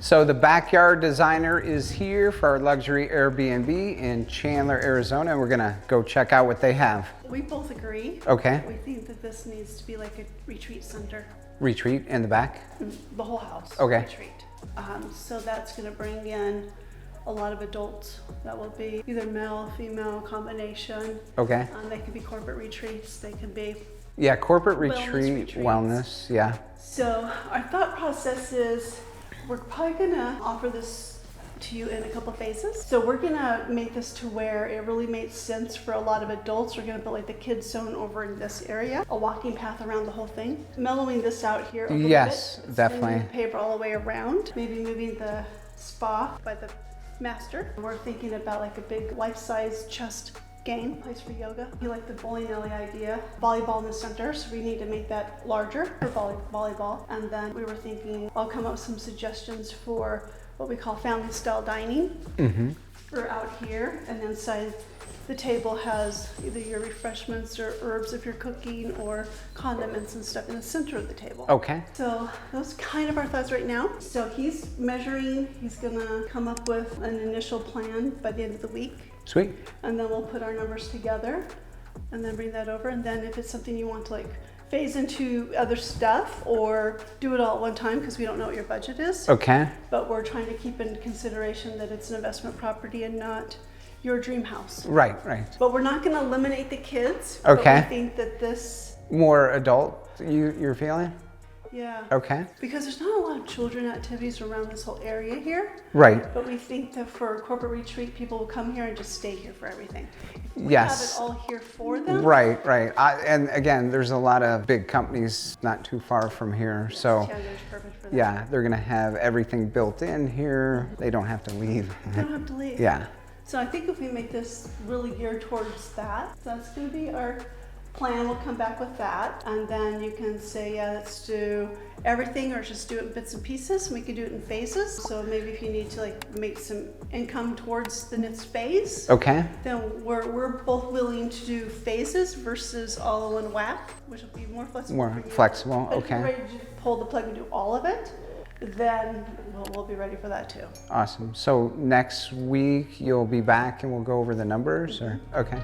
So the backyard designer is here for our luxury Airbnb in Chandler, Arizona. We're gonna go check out what they have. We both agree. Okay. We think that this needs to be like a retreat center. Retreat in the back? The whole house. Okay. Retreat. So that's gonna bring in a lot of adults. That will be either male, female, combination. Okay. They could be corporate retreats. They can be Yeah, corporate wellness retreat, retreats. wellness, yeah. So our thought process is we're probably gonna offer this to you in a couple phases. So we're gonna make this to where it really makes sense for a lot of adults. We're gonna put like the kids zone over in this area, a walking path around the whole thing. Mellowing this out here a little Yes, bit. definitely. Extending the paper all the way around. Maybe moving the spa by the master. We're thinking about like a big life-size chest game, place for yoga. You like the bowling alley idea. Volleyball in the center, so we need to make that larger for volleyball. And then we were thinking, I'll come up with some suggestions for what we call family style dining. Or out here, and then inside the table has either your refreshments or herbs if you're cooking, or condiments and stuff in the center of the table. Okay. So those kind of our thoughts right now. So he's measuring, he's gonna come up with an initial plan by the end of the week. Sweet. And then we'll put our numbers together and then bring that over. And then if it's something you want to like phase into other stuff or do it all at one time, because we don't know what your budget is. Okay. But we're trying to keep in consideration that it's an investment property and not your dream house. Right, right. But we're not going to eliminate the kids. Okay. But we think that this, More adult, you're feeling? yeah. Okay. Because there's not a lot of children activities around this whole area here. Right. But we think that for a corporate retreat, people will come here and just stay here for everything. We Yes. have it all here for them. Right, right. And again, there's a lot of big companies not too far from here. So Chandler's perfect for that. yeah, they're gonna have everything built in here. They don't have to leave. You don't have to leave. Yeah. So I think if we make this really geared towards that, that's going to be our plan. We'll come back with that, and then you can say, yeah, let's do everything, or just do it in bits and pieces. We could do it in phases. So maybe if you need to like make some income towards the next phase, Okay. then we're both willing to do phases versus all in one whack, which will be more flexible. More for you. flexible, But if you're okay. ready to pull the plug and do all of it, then we'll be ready for that too. Awesome. So next week you'll be back and we'll go over the numbers, or okay.